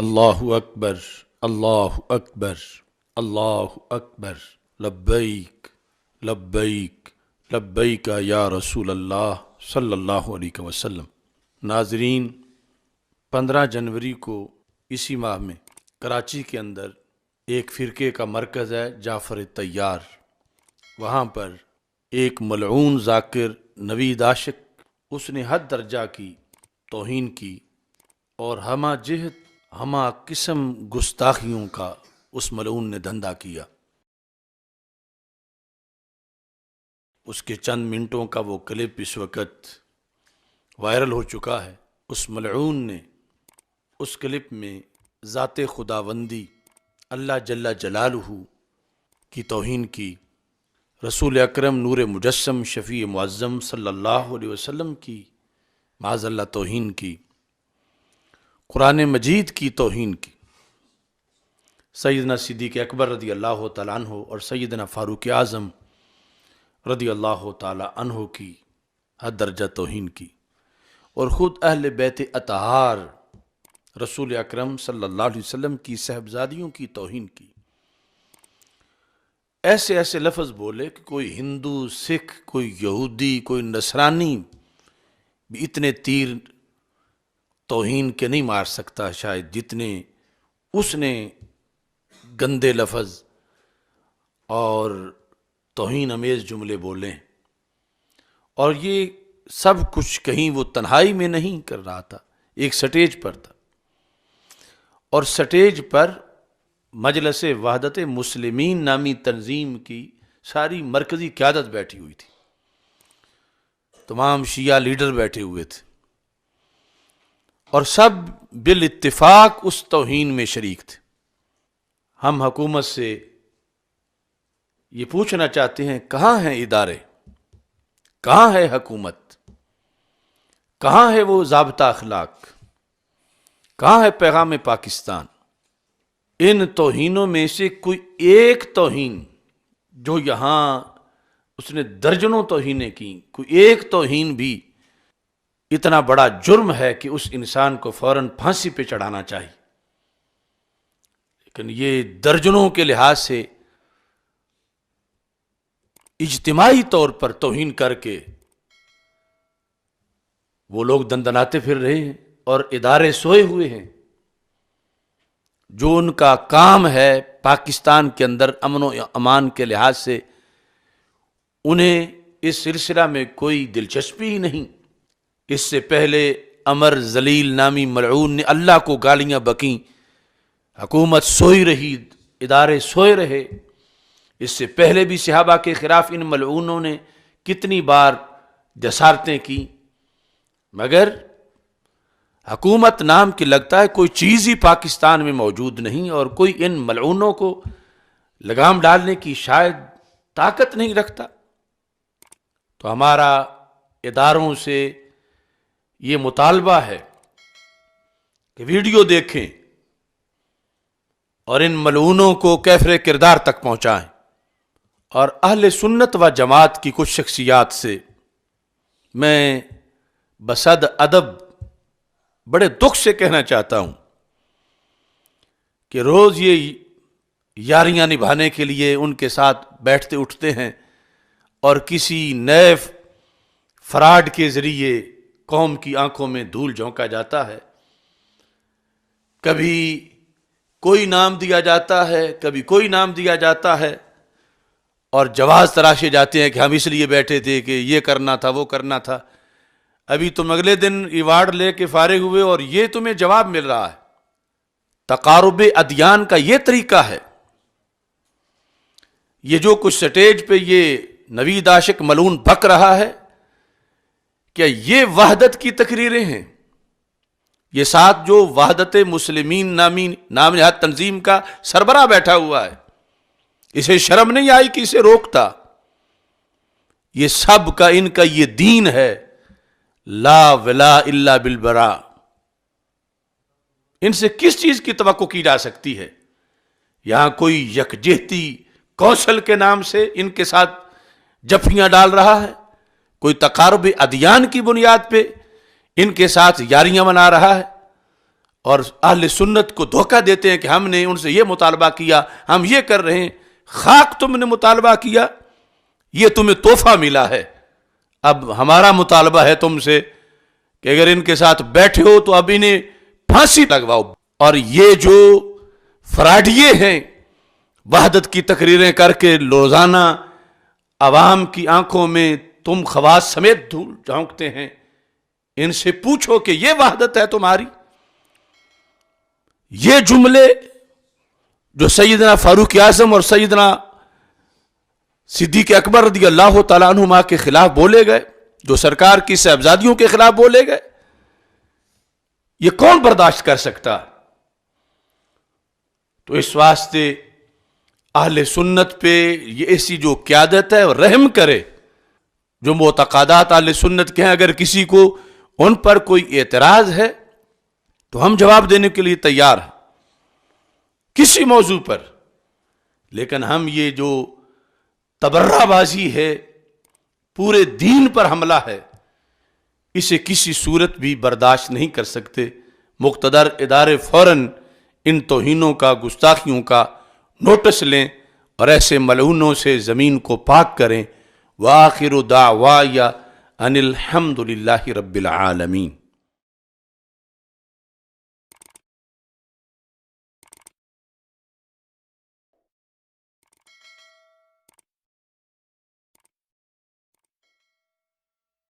اللہ اکبر اللہ اکبر اللہ اکبر لبیک لبیک لبیک یا رسول اللہ صلی اللہ علیہ وسلم۔ ناظرین، 15 جنوری کو اسی ماہ میں کراچی کے اندر ایک فرقے کا مرکز ہے جعفر طیار، وہاں پر ایک ملعون ذاکر نوید عاشق، اس نے حد درجہ کی توہین کی اور ہمہ جہت ہمہ قسم گستاخیوں کا اس ملعون نے دھندا کیا۔ اس کے چند منٹوں کا وہ کلپ اس وقت وائرل ہو چکا ہے۔ اس ملعون نے اس کلپ میں ذات خداوندی اللہ جل جلالہ کی توہین کی، رسول اکرم نور مجسم شفیع معظم صلی اللہ علیہ وسلم کی معاذ اللہ توہین کی، قرآن مجید کی توہین کی، سیدنا صدیق اکبر رضی اللہ تعالیٰ عنہ اور سیدنا فاروق اعظم رضی اللہ تعالیٰ عنہ کی حد درجہ توہین کی، اور خود اہل بیت اطہار رسول اکرم صلی اللہ علیہ وسلم کی صحبزادیوں کی توہین کی۔ ایسے ایسے لفظ بولے کہ کوئی ہندو، سکھ، کوئی یہودی، کوئی نصرانی بھی اتنے تیر توہین کے نہیں مار سکتا شاید جتنے اس نے گندے لفظ اور توہین امیز جملے بولے۔ اور یہ سب کچھ کہیں وہ تنہائی میں نہیں کر رہا تھا، ایک سٹیج پر تھا، اور سٹیج پر مجلس وحدت مسلمین نامی تنظیم کی ساری مرکزی قیادت بیٹھی ہوئی تھی، تمام شیعہ لیڈر بیٹھے ہوئے تھے، اور سب بالاتفاق اس توہین میں شریک تھے۔ ہم حکومت سے یہ پوچھنا چاہتے ہیں، کہاں ہیں ادارے، کہاں ہے حکومت، کہاں ہے وہ ضابطہ اخلاق، کہاں ہے پیغام پاکستان؟ ان توہینوں میں سے کوئی ایک توہین جو یہاں اس نے درجنوں توہینیں کی، کوئی ایک توہین بھی اتنا بڑا جرم ہے کہ اس انسان کو فوراً پھانسی پہ چڑھانا چاہیے، لیکن یہ درجنوں کے لحاظ سے اجتماعی طور پر توہین کر کے وہ لوگ دندناتے پھر رہے ہیں، اور ادارے سوئے ہوئے ہیں جو ان کا کام ہے پاکستان کے اندر امن و امان کے لحاظ سے، انہیں اس سلسلہ میں کوئی دلچسپی ہی نہیں۔ اس سے پہلے امر ذلیل نامی ملعون نے اللہ کو گالیاں بکیں، حکومت سوئی رہی، ادارے سوئے رہے۔ اس سے پہلے بھی صحابہ کے خلاف ان ملعونوں نے کتنی بار جسارتیں کی، مگر حکومت نام کی لگتا ہے کوئی چیز ہی پاکستان میں موجود نہیں، اور کوئی ان ملعونوں کو لگام ڈالنے کی شاید طاقت نہیں رکھتا۔ تو ہمارا اداروں سے یہ مطالبہ ہے کہ ویڈیو دیکھیں اور ان ملعونوں کو کیفر کردار تک پہنچائیں، اور اہل سنت و جماعت کی کچھ شخصیات سے میں بصد ادب بڑے دکھ سے کہنا چاہتا ہوں کہ روز یہ یاریاں نبھانے کے لیے ان کے ساتھ بیٹھتے اٹھتے ہیں، اور کسی نئے فراڈ کے ذریعے قوم کی آنکھوں میں دھول جھونکا جاتا ہے۔ کبھی کوئی نام دیا جاتا ہے، کبھی کوئی نام دیا جاتا ہے، اور جواز تراشے جاتے ہیں کہ ہم اس لیے بیٹھے تھے کہ یہ کرنا تھا، وہ کرنا تھا۔ ابھی تم اگلے دن ایوارڈ لے کے فارغ ہوئے اور یہ تمہیں جواب مل رہا ہے۔ تقارب ادیان کا یہ طریقہ ہے؟ یہ جو کچھ سٹیج پہ یہ نوید عاشق ملعون بک رہا ہے، کیا یہ وحدت کی تقریریں ہیں؟ یہ ساتھ جو وحدت مسلمین نامی نام نہاد تنظیم کا سربراہ بیٹھا ہوا ہے، اسے شرم نہیں آئی کہ اسے روکتا؟ یہ سب کا ان کا یہ دین ہے، لا ولا الا بالبراء۔ ان سے کس چیز کی توقع کی جا سکتی ہے؟ یہاں کوئی یکجہتی کونسل کے نام سے ان کے ساتھ جفیاں ڈال رہا ہے، کوئی تقارب ادیان کی بنیاد پہ ان کے ساتھ یاریاں منا رہا ہے، اور اہل سنت کو دھوکہ دیتے ہیں کہ ہم نے ان سے یہ مطالبہ کیا، ہم یہ کر رہے ہیں۔ خاک تم نے مطالبہ کیا، یہ تمہیں تحفہ ملا ہے، اب ہمارا مطالبہ ہے تم سے کہ اگر ان کے ساتھ بیٹھے ہو تو اب انہیں پھانسی لگواؤ۔ اور یہ جو فراڈیے ہیں، وحدت کی تقریریں کر کے روزانہ عوام کی آنکھوں میں تم خواص سمیت دھول جھونکتے ہیں، ان سے پوچھو کہ یہ وحدت ہے تمہاری؟ یہ جملے جو سیدنا فاروق اعظم اور سیدنا صدیق اکبر رضی اللہ تعالیٰ عنہما کے خلاف بولے گئے، جو سرکار کی صاحبزادیوں کے خلاف بولے گئے، یہ کون برداشت کر سکتا؟ تو اس واسطے اہل سنت پہ یہ ایسی جو قیادت ہے وہ رحم کرے۔ جو معتقدات اہل سنت کے ہیں، اگر کسی کو ان پر کوئی اعتراض ہے تو ہم جواب دینے کے لیے تیار ہیں کسی موضوع پر، لیکن ہم یہ جو تبرہ بازی ہے، پورے دین پر حملہ ہے، اسے کسی صورت بھی برداشت نہیں کر سکتے۔ مقتدر ادارے فوراً ان توہینوں کا، گستاخیوں کا نوٹس لیں اور ایسے ملعونوں سے زمین کو پاک کریں۔ وآخر دعوایا ان الحمد للہ رب العالمین۔